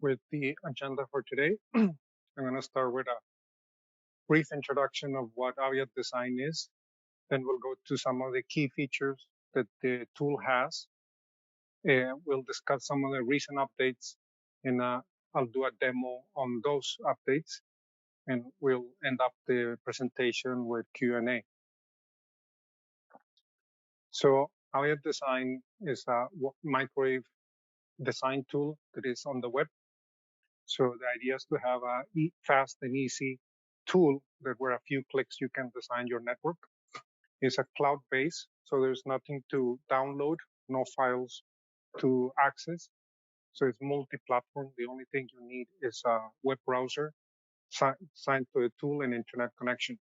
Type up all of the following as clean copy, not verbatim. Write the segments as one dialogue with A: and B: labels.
A: with the agenda for today. I'm going to start with a brief introduction of what Aviat Design is. Then we'll go to some of the key features that the tool has. We'll discuss some of the recent updates, and I'll do a demo on those updates, and we'll end up the presentation with Q&A. So Aviat Design is a microwave design tool that is on the web. So the idea is to have a fast and easy tool that where a few clicks you can design your network. It's a cloud-based, so there's nothing to download, no files to access. So it's multi-platform. The only thing you need is a web browser signed to a tool and internet connection.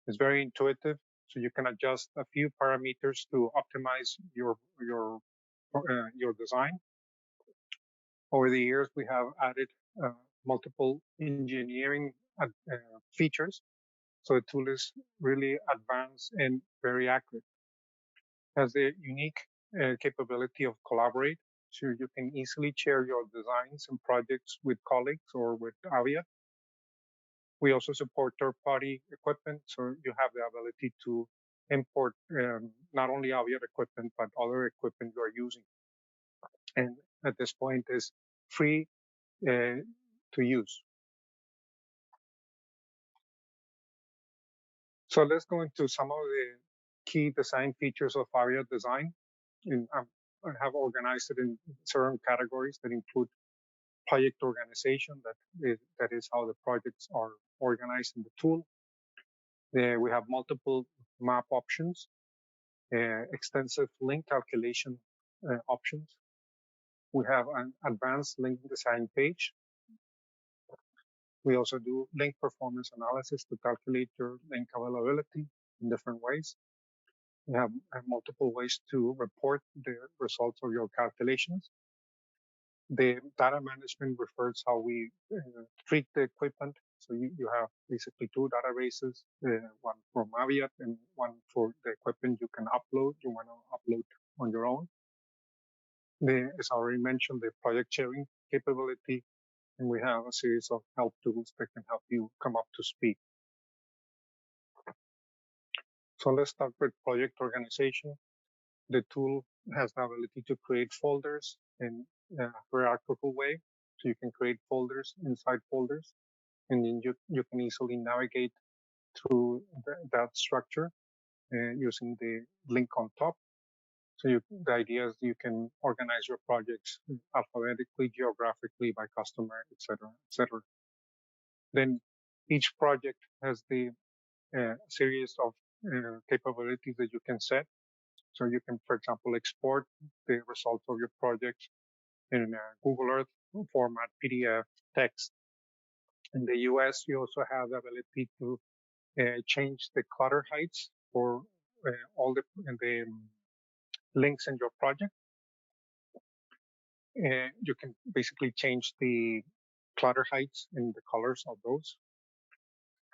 A: It's very intuitive, so you can adjust a few parameters to optimize your design. Over the years, we have added multiple engineering features, so the tool is really advanced and very accurate. It has the unique capability of collaborate, so you can easily share your designs and projects with colleagues or with Aviat. We also support third-party equipment, so you have the ability to import not only Aviat equipment, but other equipment you are using. And at this point is free to use. So let's go into some of the key design features of Aviat Design. And I have organized it in certain categories that include project organization, that is how the projects are organized in the tool. We have multiple map options, extensive link calculation options. We have an advanced link design page. We also do link performance analysis to calculate your link availability in different ways. We have multiple ways to report the results of your calculations. The data management refers how we treat the equipment. So you have basically two databases, one from Aviat and one for the equipment you can upload, you want to upload on your own. As I already mentioned, the project sharing capability, and we have a series of help tools that can help you come up to speed. So let's start with project organization. The tool has the ability to create folders in a hierarchical way. So you can create folders inside folders, and then you can easily navigate through that structure using the link on top. So the idea is you can organize your projects alphabetically, geographically, by customer, et cetera, et cetera. Then each project has the series of capabilities that you can set. So you can, for example, export the results of your project in Google Earth format, PDF, text. In the US, you also have the ability to change the clutter heights for all the links in your project. You can basically change the clutter heights and the colors of those.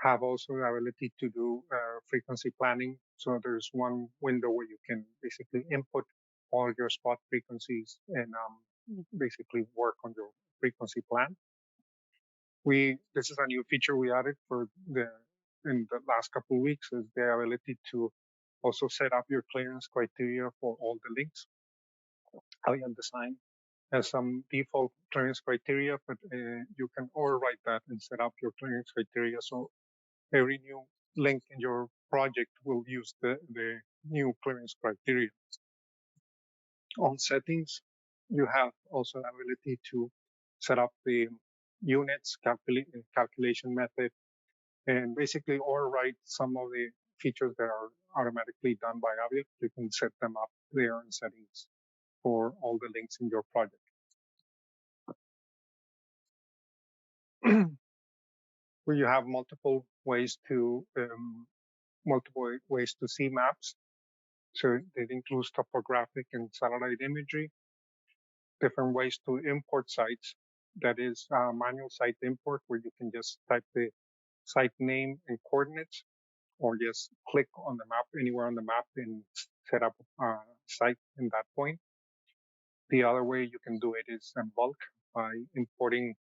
A: Have also the ability to do frequency planning. So there's one window where you can basically input all your spot frequencies and basically work on your frequency plan. This is a new feature we added in the last couple of weeks, is the ability to also set up your clearance criteria for all the links. Aviat Design has some default clearance criteria, but you can override that and set up your clearance criteria. So every new link in your project will use the new clearance criteria. On settings, you have also the ability to set up the units, calculation method, and basically override some of the features that are automatically done by Aviat. You can set them up there in settings for all the links in your project. Where you have multiple ways to see maps. So it includes topographic and satellite imagery, different ways to import sites. That is manual site import, where you can just type the site name and coordinates, or just click on the map anywhere on the map and set up a site in that point. The other way you can do it is in bulk. by importing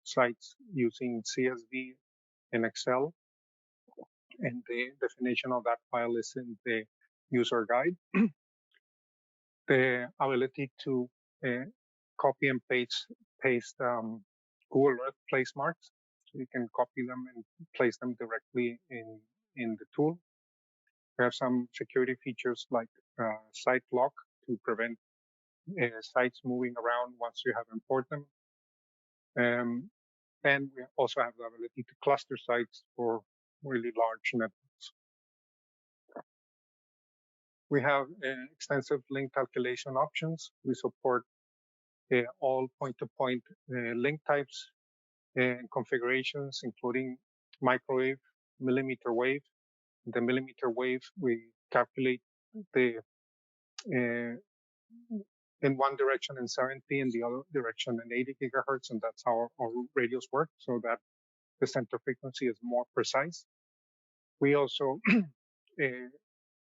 A: sites using CSV and Excel. And the definition of that file is in the user guide. The ability to copy and paste Google Earth place marks. So you can copy them and place them directly in the tool. We have some security features like site lock to prevent sites moving around once you have imported them. And we also have the ability to cluster sites for really large networks. We have extensive link calculation options. We support all point-to-point link types and configurations, including microwave, millimeter wave. The millimeter wave, we calculate the in one direction in 70, in the other direction in 80 gigahertz, and that's how our radios work, so that the center frequency is more precise. We also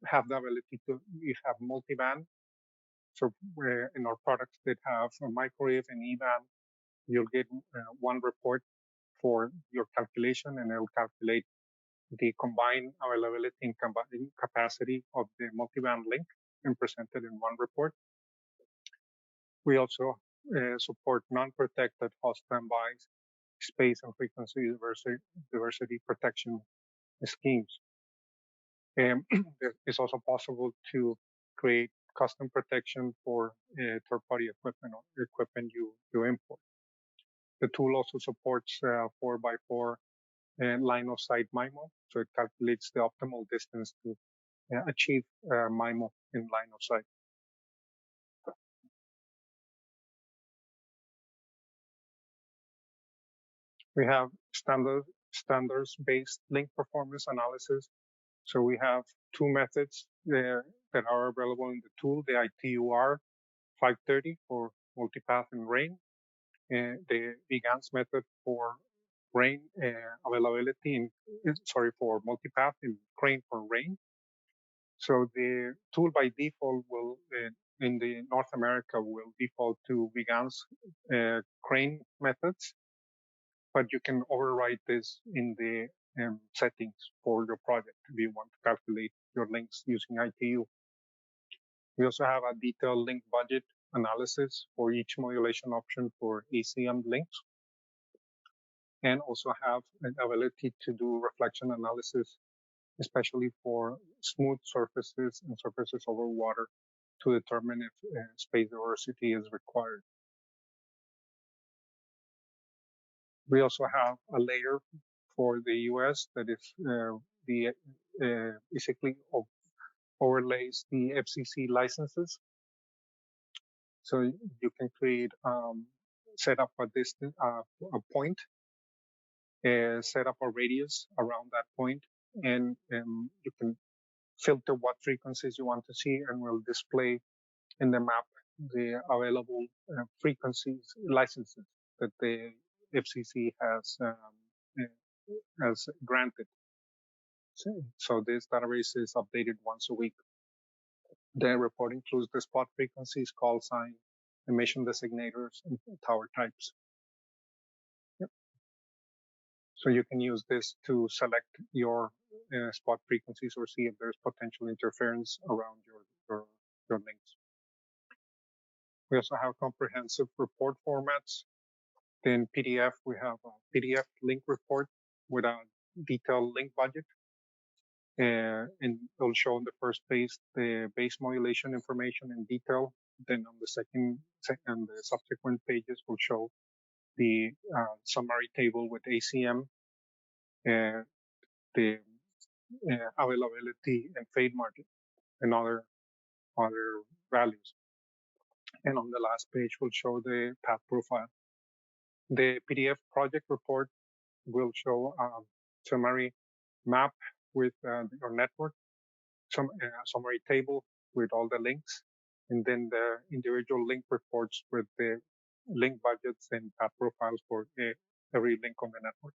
A: have the ability to have multiband. So in our products that have a microwave and E-band, you'll get one report for your calculation, and it'll calculate the combined availability and combined capacity of the multiband link and present it in one report. We also support non-protected host standbys, space and frequency diversity protection schemes. It's also possible to create custom protection for third-party equipment or equipment you import. The tool also supports 4x4 line of sight MIMO, so it calculates the optimal distance to achieve MIMO in line of sight. We have standards-based link performance analysis. So we have two methods that are available in the tool, the ITUR 530 for multipath and rain, the VGANS method for rain availability, for multipath and crane for rain. So the tool by default will, in the North America, will default to VGANS crane methods, but you can override this in the settings for your project if you want to calculate your links using ITU. We also have a detailed link budget analysis for each modulation option for ACM links, and also have an ability to do reflection analysis, especially for smooth surfaces and surfaces over water, to determine if space diversity is required. We also have a layer for the US that is basically overlays the FCC licenses. So you can create, set up a distance, a point, set up a radius around that point, and you can filter what frequencies you want to see, and will display in the map the available frequencies licenses that the FCC has granted. So this database is updated once a week. The report includes the spot frequencies, call sign, emission designators, and tower types. Yep. So you can use this to select your spot frequencies or see if there's potential interference around your links. We also have comprehensive report formats. In PDF, we have a PDF link report with a detailed link budget. And it'll show on the first page the base modulation information in detail. Then on the second and the subsequent pages will show the summary table with ACM, the availability and fade margin, and other values. And on the last page will show the path profile. The PDF project report will show a summary map with your network, some summary table with all the links, and then the individual link reports with the link budgets and path profiles for every link on the network.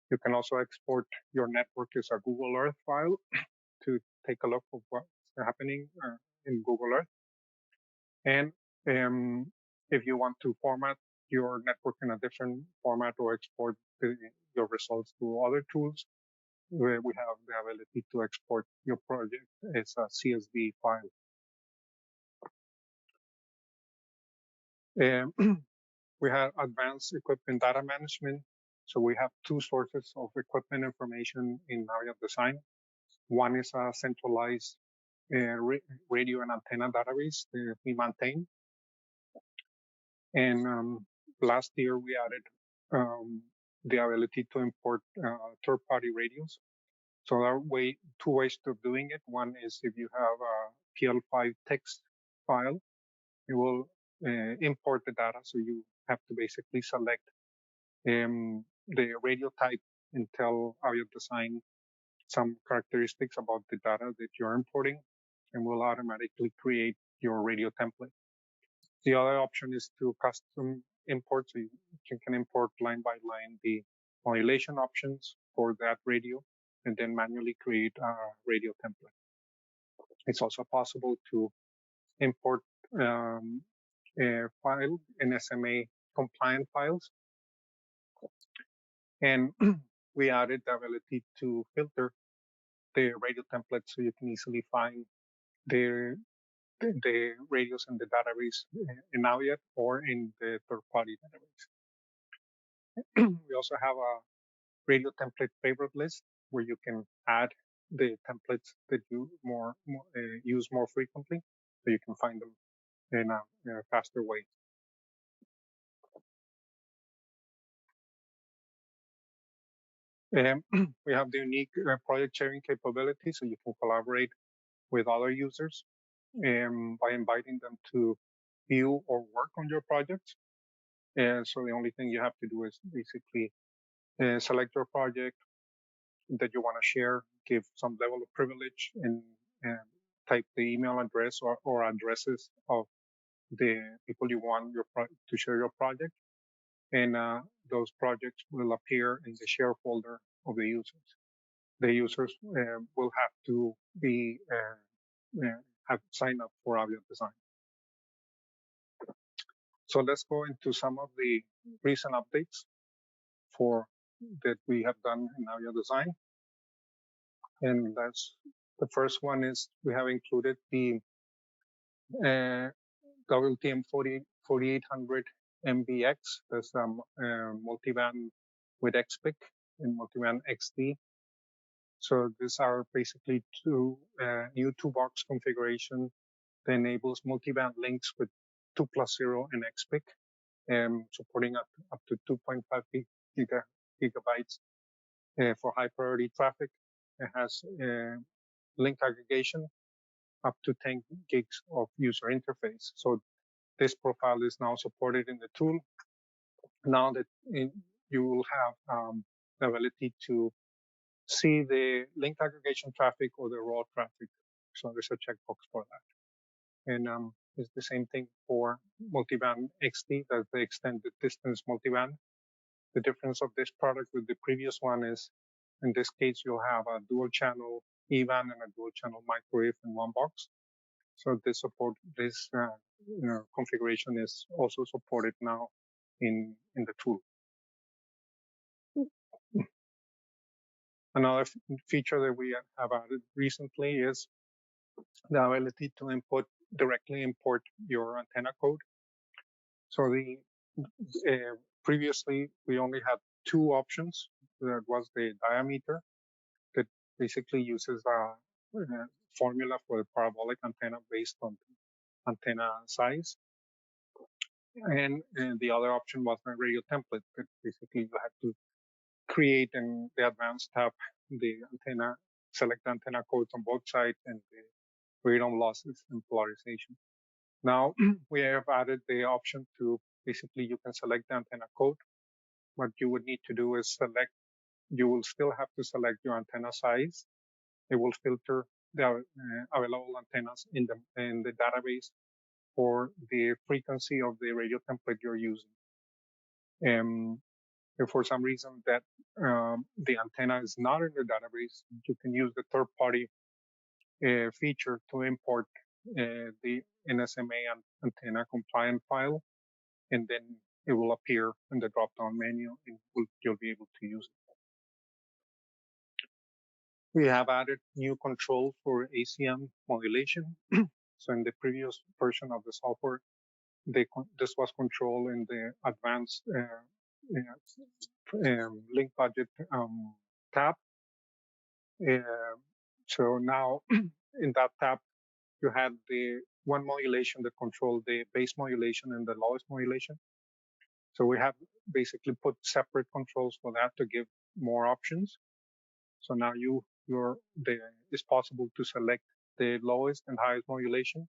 A: You can also export your network as a Google Earth file to take a look at what's happening in Google Earth. And if you want to format your network in a different format or export your results to other tools, where we have the ability to export your project as a CSV file. We have advanced equipment data management. So we have two sources of equipment information in Aviat Design. One is a centralized radio and antenna database that we maintain. And last year we added the ability to import third-party radios. So there are two ways of doing it. One is if you have a PL5 text file, you will import the data. So you have to basically select the radio type and tell Aviat Design some characteristics about the data that you're importing, and will automatically create your radio template. The other option is to custom import. So you can import line by line the modulation options for that radio, and then manually create a radio template. It's also possible to import a file in SMA compliant files. And we added the ability to filter the radio template so you can easily find the radios in the database in Aviat or in the third-party database. We also have a radio template favorite list where you can add the templates that you use more frequently, so you can find them in a faster way. We have the unique project sharing capability, so you can collaborate with other users by inviting them to view or work on your projects. And so the only thing you have to do is basically select your project that you want to share, give some level of privilege, and type the email address or addresses of the people you want to share your project. And those projects will appear in the share folder of the users. The users will have to be have signed up for Aviat Design. So let's go into some of the recent updates that we have done in Aviat Design. And that's the first one is we have included the WTM 4800 MBX. That's multiband with XPIC and multiband XD. So these are basically new two-box configuration that enables multiband links with 2+0 and XPIC, supporting up to 2.5 gigabytes for high priority traffic. It has link aggregation up to 10 gigs of user interface. So this profile is now supported in the tool. Now that you will have the ability to see the link aggregation traffic or the raw traffic. So there's a checkbox for that. And it's the same thing for multiband XD, that's the extended distance multiband. The difference of this product with the previous one is, in this case, you'll have a dual channel EVAN and a dual channel microwave in one box. So this configuration is also supported now in the tool. Another feature that we have added recently is the ability to directly import your antenna code. So previously we only had two options. That was the diameter that basically uses a formula for the parabolic antenna based on antenna size. And the other option was the radio template that basically you had to create in the advanced tab the antenna, select the antenna codes on both sides and the radon losses and polarization. Now we have added the option to basically you can select the antenna code. What you would need to do is you will still have to select your antenna size. It will filter the available antennas in the database for the frequency of the radio template you're using. If for some reason that the antenna is not in the database, you can use the third-party feature to import the NSMA antenna compliant file, and then it will appear in the drop-down menu and you'll be able to use it. We have added new control for ACM modulation. So in the previous version of the software, this was controlled in the advanced link budget tab. So now in that tab, you had the one modulation that controlled the base modulation and the lowest modulation. So we have basically put separate controls for that to give more options. So now it's possible to select the lowest and highest modulation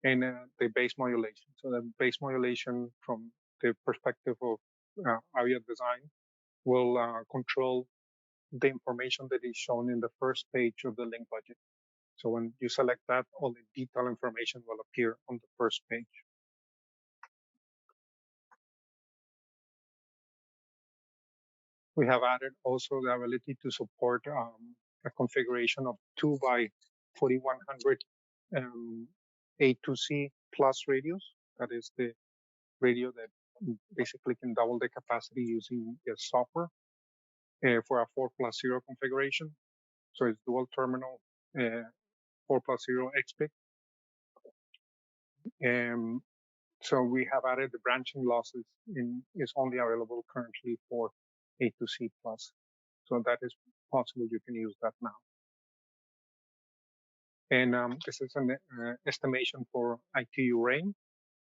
A: and the base modulation. So the base modulation from the perspective of Aviat Design will control the information that is shown in the first page of the link budget. So when you select that, all the detailed information will appear on the first page. We have added also the ability to support a configuration of 2 by 4100 A2C plus radios. That is the radio that basically can double the capacity using the software for a 4+0 configuration. So it's dual terminal 4+0 XPIC. So we have added the branching losses is only available currently for A2C plus. So that is possible. You can use that now. And this is an estimation for ITU rain.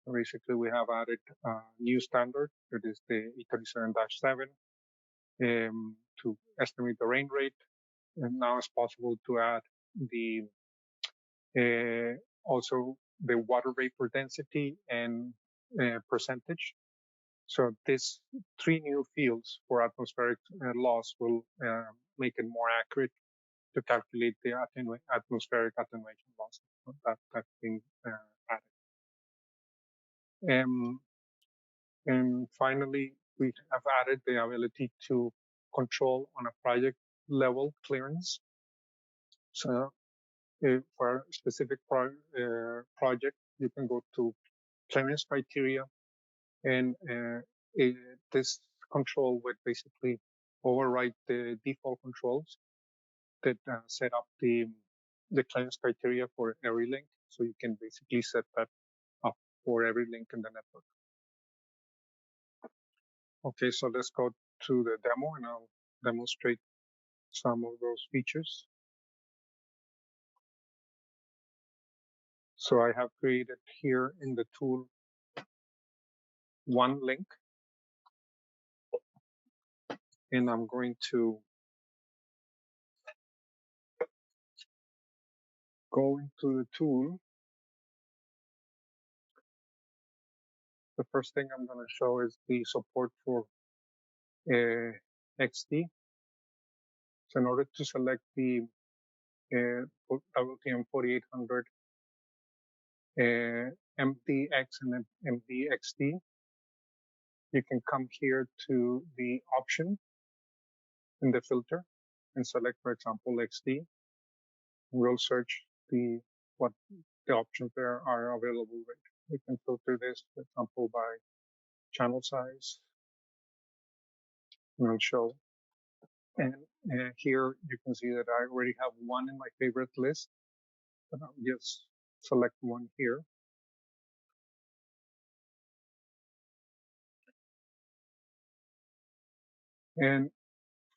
A: So basically, we have added a new standard that is the E37-7 to estimate the rain rate. And now it's possible to add the also the water vapor density and percentage. So these 3 new fields for atmospheric loss will make it more accurate to calculate the atmospheric attenuation loss. So that's been added. And finally, we have added the ability to control on a project level clearance. So for a specific project, you can go to clearance criteria, and this control would basically override the default controls that set up the clearance criteria for every link. So you can basically set that up for every link in the network. Okay, so let's go to the demo and I'll demonstrate some of those features. So I have created here in the tool one link, and I'm going to go into the tool. The first thing I'm going to show is the support for XD. So in order to select the WTM 4800 MDX and MDXD, you can come here to the option in the filter and select, for example, XD. We'll search what the options there are available with. We can filter this, for example, by channel size. And I'll show. And here you can see that I already have one in my favorite list, but I'll just select one here. And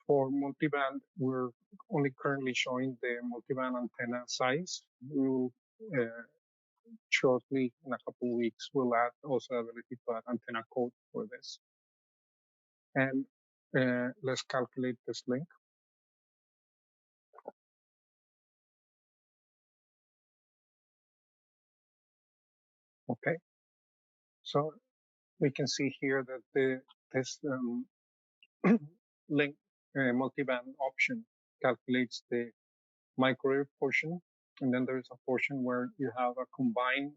A: for multiband, we're only currently showing the multiband antenna size. We will shortly, in a couple of weeks, we'll add also ability to add antenna code for this. And let's calculate this link. Okay. So we can see here that this link multiband option calculates the microwave portion, and then there is a portion where you have a combined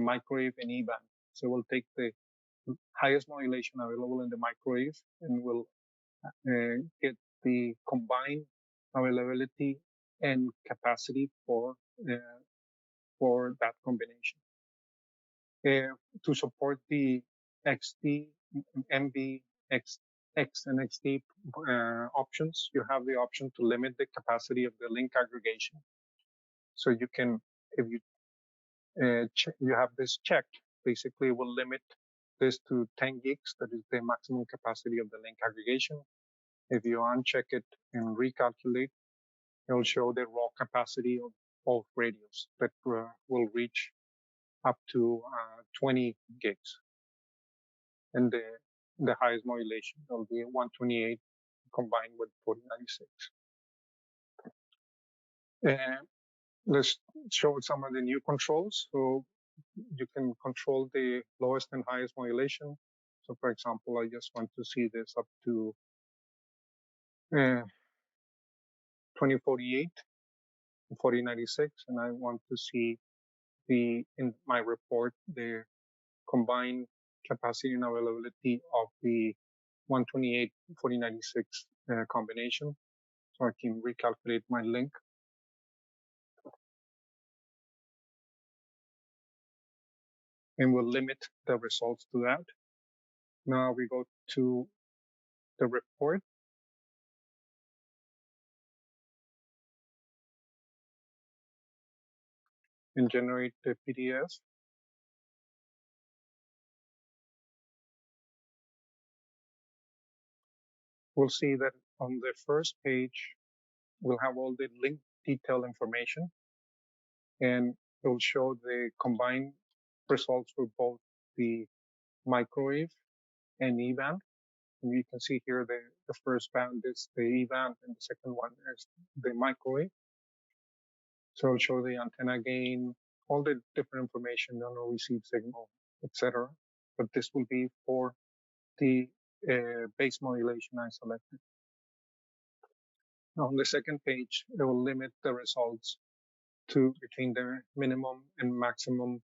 A: microwave and E-band. So we'll take the highest modulation available in the microwave and we'll get the combined availability and capacity for that combination. To support the XD MB, X, and XD options, you have the option to limit the capacity of the link aggregation. So you can, if you you have this checked, basically it will limit this to 10 gigs. That is the maximum capacity of the link aggregation. If you uncheck it and recalculate, it will show the raw capacity of both radios that will reach up to 20 gigs. And the highest modulation will be 128 combined with 4096. Let's show some of the new controls. So you can control the lowest and highest modulation. So for example, I just want to see this up to 2048, 4096, and I want to see in my report the combined capacity and availability of the 128 4096 combination. So I can recalculate my link. And we'll limit the results to that. Now we go to the report. And generate the PDF. We'll see that on the first page, we'll have all the link detail information, and it will show the combined results for both the microwave and E-band. And you can see here the first band is the E-band, and the second one is the microwave. So it'll show the antenna gain, all the different information on the received signal, etc. But this will be for the base modulation I selected. On the second page, it will limit the results to between the minimum and maximum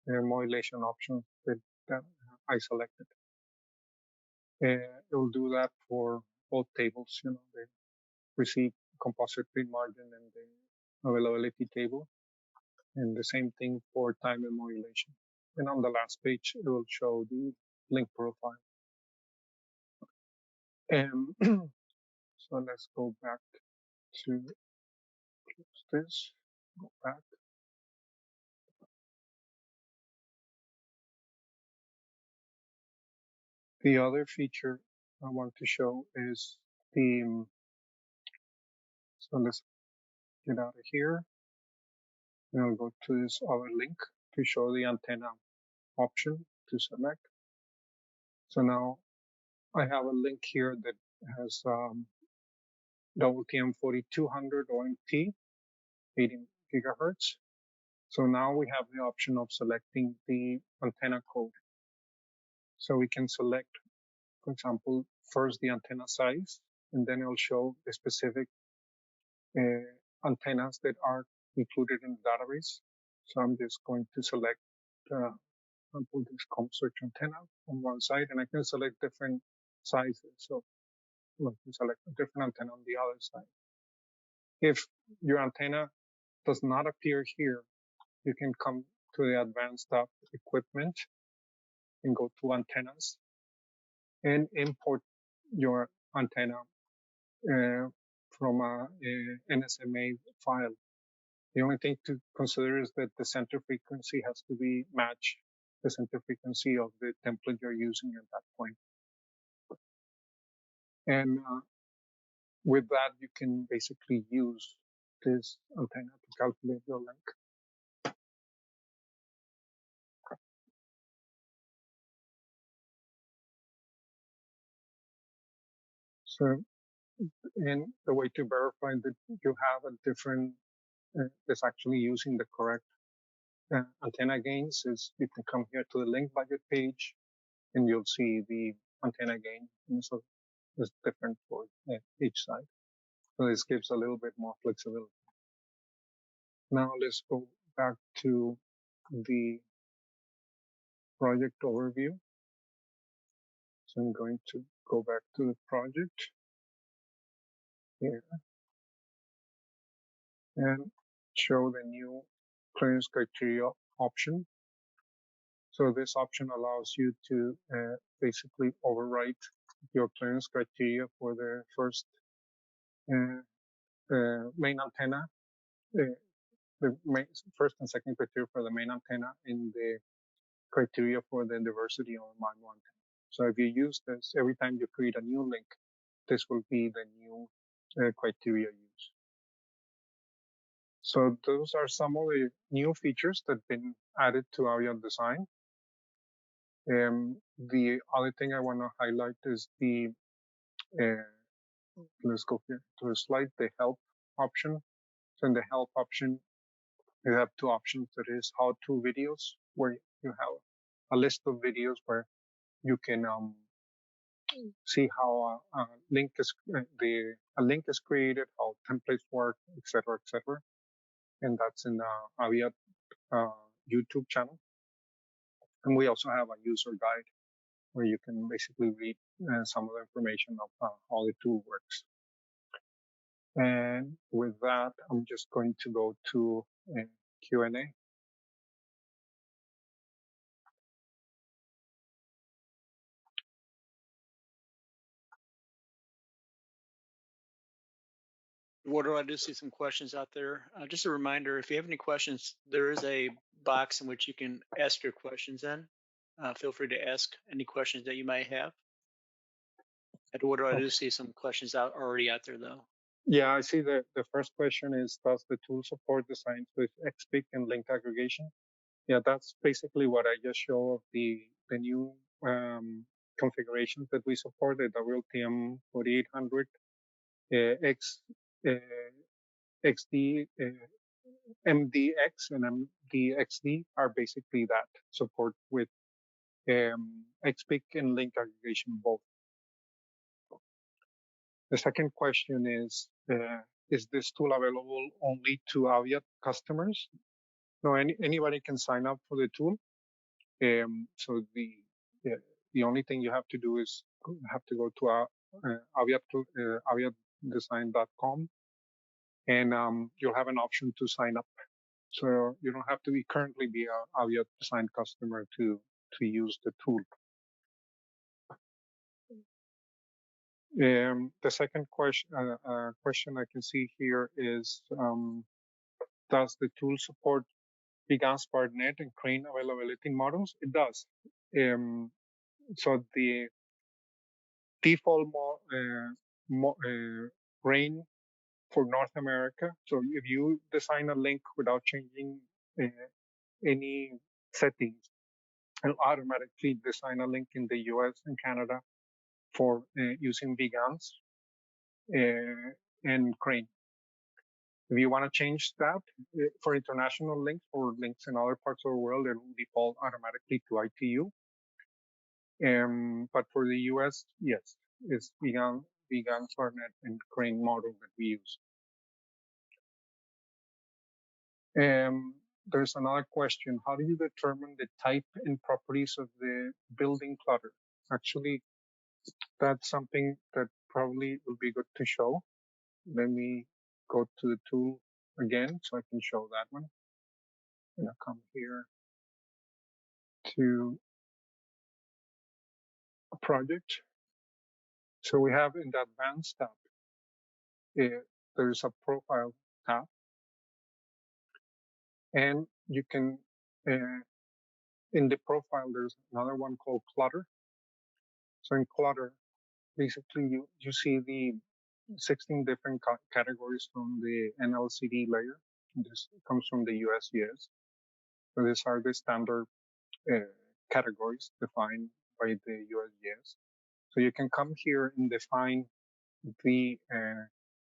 A: modulation option that I selected. It will do that for both tables, the receive composite feed margin and the availability table, and the same thing for time and modulation. And on the last page, it will show the link profile. And so let's go back to this, go back. The other feature I want to show is the, so let's get out of here. And I'll go to this other link to show the antenna option to select. So now I have a link here that has WTM 4200 OMT, 80 gigahertz. So now we have the option of selecting the antenna code. So we can select, for example, first the antenna size, and then it'll show the specific antennas that are included in the database. So I'm just going to select, for example, this search antenna on one side, and I can select different sizes. So I can select a different antenna on the other side. If your antenna does not appear here, you can come to the advanced equipment and go to antennas and import your antenna from a NSMA file. The only thing to consider is that the center frequency has to be matched the center frequency of the template you're using at that point. And with that, you can basically use this antenna to calculate your link. So, and the way to verify that you have a different, is actually using the correct antenna gains is you can come here to the link budget page and you'll see the antenna gain. And so it's different for each side. So this gives a little bit more flexibility. Now let's go back to the project overview. So I'm going to go back to the project here and show the new clearance criteria option. So this option allows you to basically overwrite your clearance criteria for the first main antenna, the first and second criteria for the main antenna in the criteria for the diversity on MIMO antenna. So if you use this, every time you create a new link, this will be the new criteria used. So those are some of the new features that have been added to Aviat Design. The other thing I want to highlight is the, let's go here to the slide, the help option. So in the help option, you have two options. There is how-to videos, where you have a list of videos where you can see how a link is a link is created, how templates work, etc., etc. And that's in the Aviat YouTube channel. And we also have a user guide where you can basically read some of the information of how the tool works. And with that, I'm just going to go to Q&A.
B: Eduardo, I do see some questions out there. Just a reminder, if you have any questions, there is a box in which you can ask your questions in. Feel free to ask any questions that you might have. Eduardo, I do see some questions already out there, though.
A: Yeah, I see the first question is, does the tool support designs with XPIC and link aggregation? Yeah, that's basically what I just showed of the new configurations that we support, the WLTM 4800, XD, MDX, and MDXD are basically that support with XPIC and link aggregation both. The second question is this tool available only to Aviat customers? No, anybody can sign up for the tool. So the only thing you have to do is have to go to aviatdesign.com, and you'll have an option to sign up. So you don't have to currently be a Aviat Design customer to use the tool. The second question I can see here is, does the tool support BGAN SparkNet and Crane availability models? It does. So the default Crane for North America. So if you design a link without changing any settings, it'll automatically design a link in the US and Canada for using BGANs and Crane. If you want to change that for international links or links in other parts of the world, it will default automatically to ITU. But for the US, yes, it's BGAN, SparkNet, and Crane model that we use. There's another question. How do you determine the type and properties of the building clutter? Actually, that's something that probably will be good to show. Let me go to the tool again so I can show that one. I'm gonna come here to a project. So we have in the advanced tab, there's a profile tab, and you can, in the profile, there's another one called clutter. So in clutter, basically you see the 16 different categories from the NLCD layer. This comes from the USGS. So these are the standard categories defined by the USGS. So you can come here and define the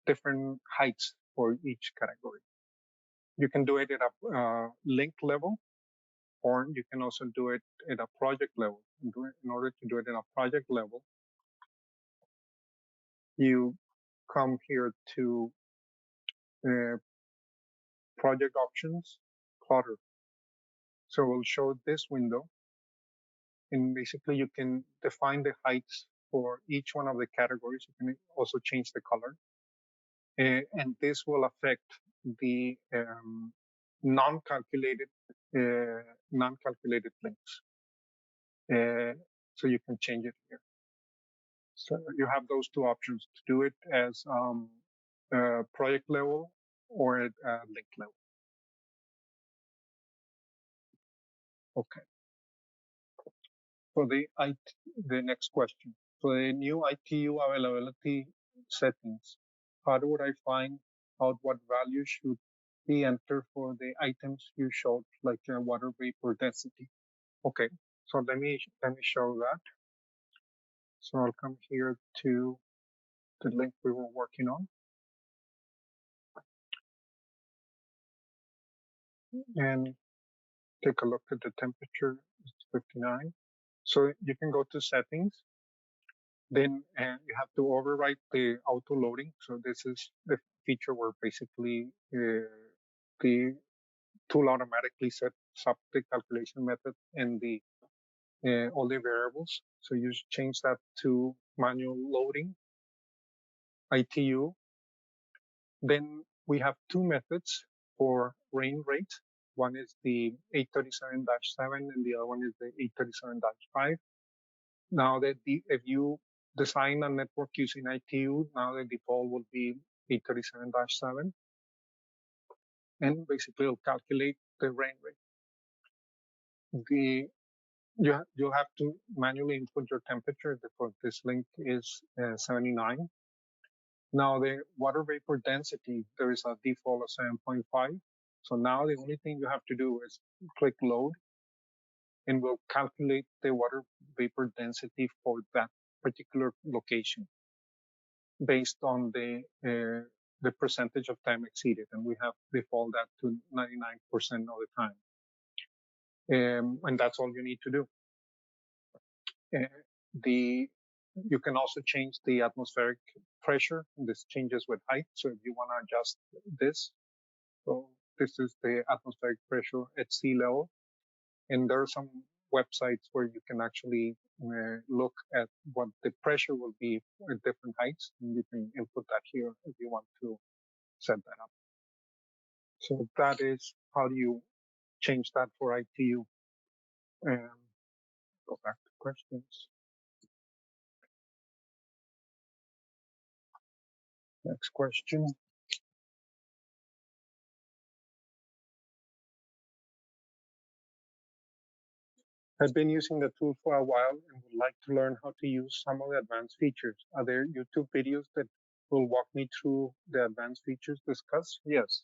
A: different heights for each category. You can do it at a link level, or you can also do it at a project level. In order to do it at a project level, you come here to project options, clutter. So we'll show this window, and basically you can define the heights for each one of the categories. You can also change the color, and this will affect the non-calculated links. so you can change it here. So you have those two options to do it as project level or at link level. Okay. For the next question. For the new ITU availability settings, how would I find out what values should be entered for the items you showed, like water vapor density? Okay, so let me show that. So I'll come here to the link we were working on, and take a look at the temperature. It's 59. So you can go to settings, then you have to override the auto loading. So this is the feature where basically the tool automatically sets up the calculation method and the all the variables. So you change that to manual loading, ITU. Then we have two methods for rain rate. One is the 837-7 and the other one is the 837-5. Now that if you design a network using ITU, now the default will be 837-7, and basically it'll calculate the rain rate. You'll have to manually input your temperature. For this link is 79. Now the water vapor density, there is a default of 7.5. So now the only thing you have to do is click load, and we'll calculate the water vapor density for that particular location based on the percentage of time exceeded, and we have default that to 99% of the time. And that's all you need to do. You can also change the atmospheric pressure. This changes with height. So if you want to adjust this, so this is the atmospheric pressure at sea level. And there are some websites where you can actually look at what the pressure will be at different heights. And you can input that here if you want to set that up. So that is how do you change that for ITU. Go back to questions. Next question. I've been using the tool for a while and would like to learn how to use some of the advanced features. Are there YouTube videos that will walk me through the advanced features discussed? Yes.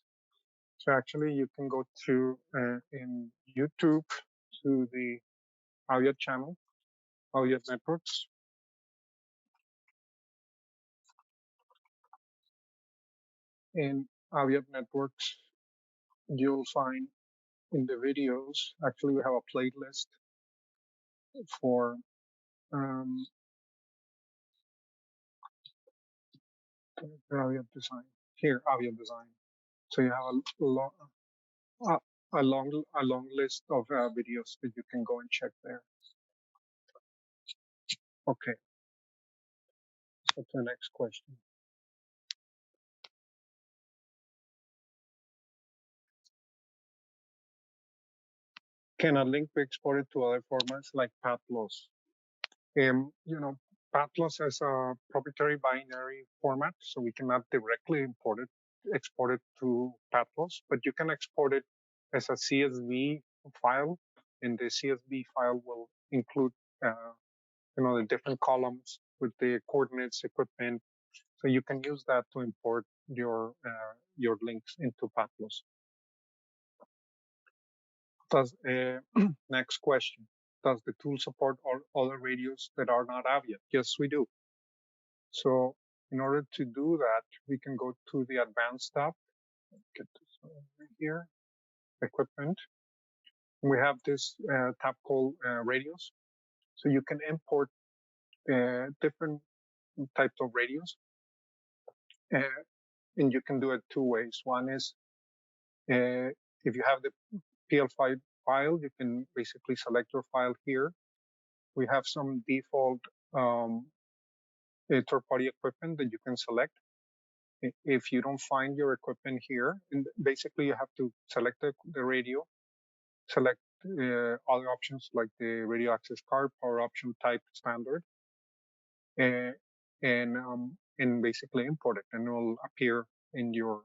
A: So actually you can go to in YouTube to the Aviat channel, Aviat Networks. In Aviat Networks, you'll find in the videos, actually we have a playlist for Aviat Design. Here, Aviat Design. So you have uh, a long list of videos that you can go and check there. Okay, so to the next question. Can a link be exported to other formats like Patlos? Patlos is a proprietary binary format, so we cannot directly export it to Patlos, but you can export it as a CSV file, and the CSV file will include, the different columns with the coordinates, equipment. So you can use that to import your links into Patlos. Next question. Does the tool support all other radios that are not Aviat? Yes, we do. So in order to do that, we can go to the advanced tab, get this over here, equipment. We have this tab called radios. So you can import different types of radios. And you can do it two ways. One is if you have the PL5 file, you can basically select your file here. We have some default third-party equipment that you can select. If you don't find your equipment here, and basically you have to select the radio, select other options like the radio access card, power option type standard, uh, and basically import it, and it will appear in your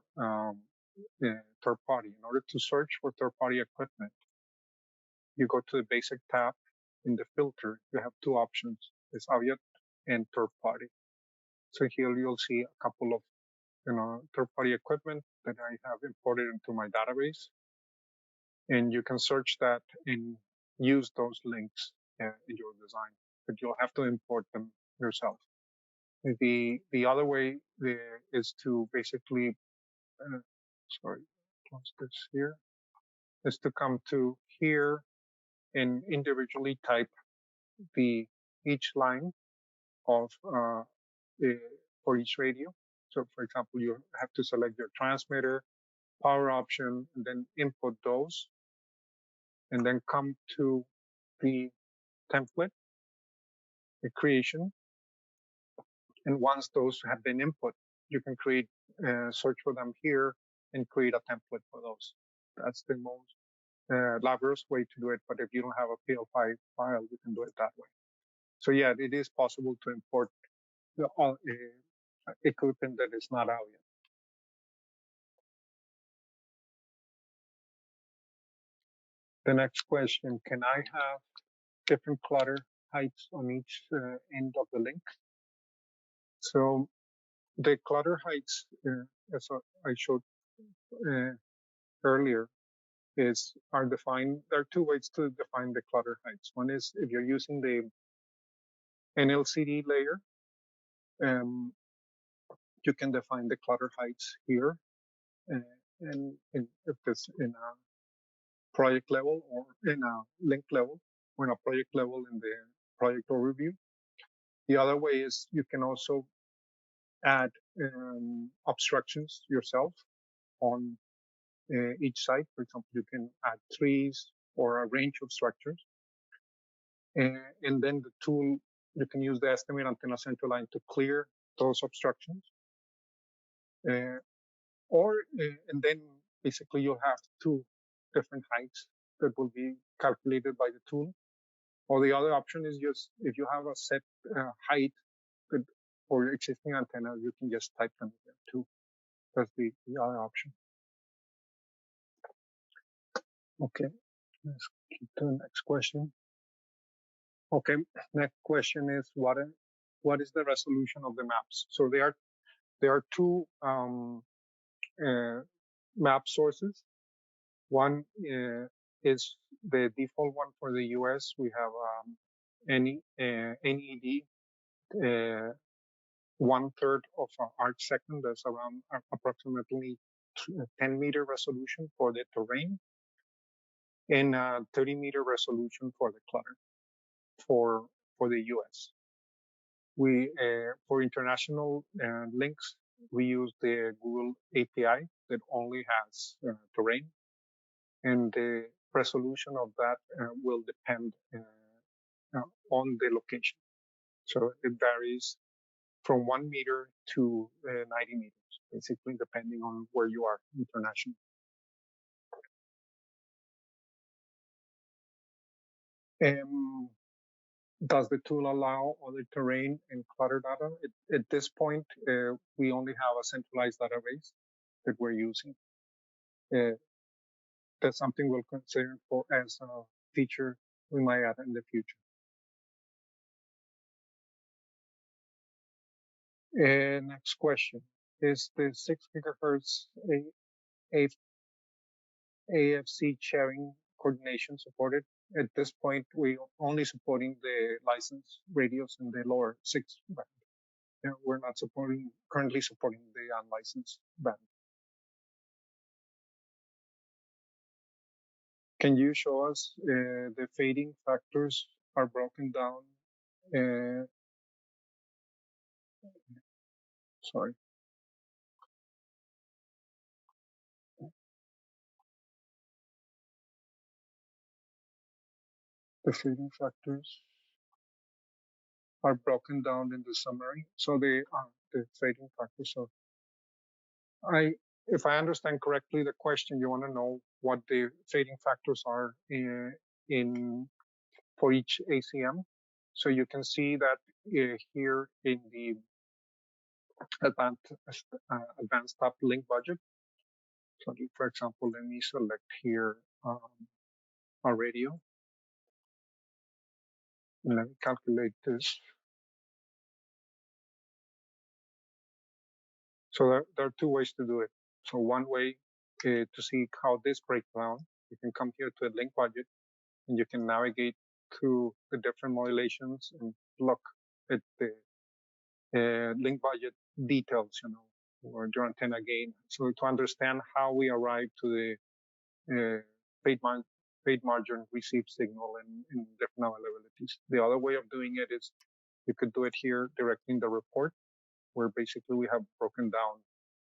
A: third party. In order to search for third party equipment, you go to the basic tab. In the filter, you have two options: it's Aviat and third party. So here you'll see a couple of third party equipment that I have imported into my database, and you can search that and use those links in your design, but you'll have to import them yourself. The other way is to basically, uh, sorry, close this here, is to come to here and individually type the each line of for each radio. So, for example, you have to select your transmitter, power option, and then input those, and then come to the template, the creation. And once those have been input, you can create, search for them here and create a template for those. That's the most laborious way to do it. But if you don't have a PL5 file, you can do it that way. So yeah, it is possible to import the equipment that is not out yet. The next question, can I have different clutter heights on each end of the link? So the clutter heights, as I showed uh, earlier, are defined. There are two ways to define the clutter heights. One is if you're using the NLCD layer, um, you can define the clutter heights here, and if it's in a project level or in a link level, or in a project level in the project overview. The other way is you can also add obstructions yourself on each site. For example, you can add trees or a range of structures. And then the tool, you can use the estimate antenna center line to clear those obstructions. And then basically you'll have two different heights that will be calculated by the tool. Or the other option is just if you have a set height for your existing antenna, you can just type them there too. That's the other option. Okay, let's keep to the next question. Okay, next question is what is the resolution of the maps? So there are two map sources. One is the default one for the US. We have NED, 1/3 of an arc second. That's around approximately 10-meter resolution for the terrain, and 30-meter resolution for the clutter for the US. We for international links, we use the Google API that only has terrain, and the resolution of that will depend on the location. So it varies from 1 meter to 90 meters, basically depending on where you are internationally. Does the tool allow other terrain and clutter data? At this point, we only have a centralized database that we're using. That's something we'll consider for as a feature we might add in the future. Next question. Is the 6 gigahertz AFC sharing coordination supported? At this point, we're only supporting the licensed radios in the lower 6 band. We're not currently supporting the unlicensed band. Can you show us the fading factors are broken down? Sorry. The fading factors are broken down in the summary. So the fading factors. So if I understand correctly, the question, you want to know what the fading factors are in for each ACM. So you can see that here in the advanced advanced tab link budget. So for example, let me select here a radio. And let me calculate this. So there are two ways to do it. So one way to see how this breaks down, you can come here to the link budget and you can navigate through the different modulations and look at the link budget details, or your antenna gain. So to understand how we arrive to the paid, paid margin received signal in different availabilities. The other way of doing it is you could do it here directly in the report, where basically we have broken down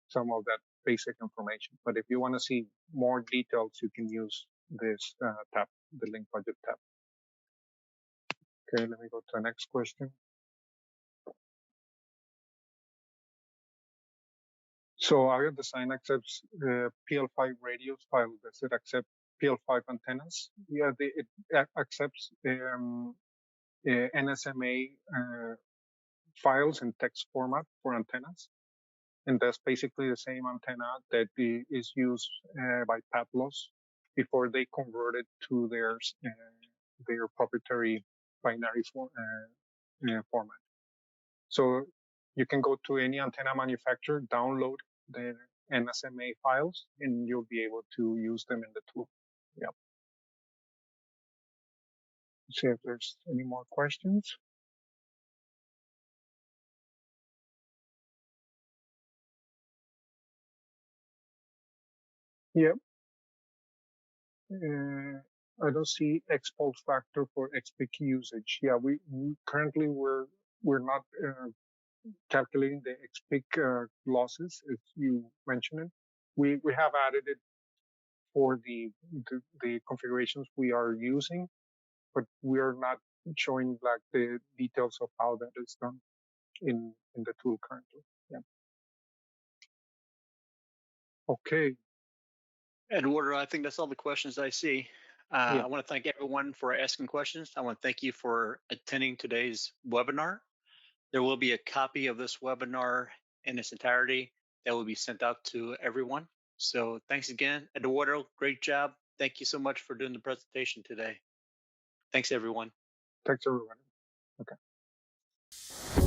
A: some of that basic information. But if you want to see more details, you can use this tab, the link budget tab. Okay, let me go to the next question. So Aviat Design accepts PL5 radios file. Does it accept PL5 antennas? Yeah, it accepts NSMA files in text format for antennas. And that's basically the same antenna that is used by Patlos before they convert it to their proprietary binary format. So you can go to any antenna manufacturer, download the NSMA files, and you'll be able to use them in the tool. Yeah. See if there's any more questions. Yeah. I don't see expulse factor for XPIC usage. Yeah, we currently we're not calculating the XPIC losses, as you mentioned it. We have added it for the configurations we are using, but we are not showing like the details of how that is done in the tool currently. Yeah. Okay.
B: Eduardo, I think that's all the questions I see.
A: Yeah.
B: I want to thank everyone for asking questions. I want to thank you for attending today's webinar. There will be a copy of this webinar in its entirety that will be sent out to everyone. So thanks again, Eduardo. Great job. Thank you so much for doing the presentation today. Thanks, everyone.
A: Thanks everyone. Okay.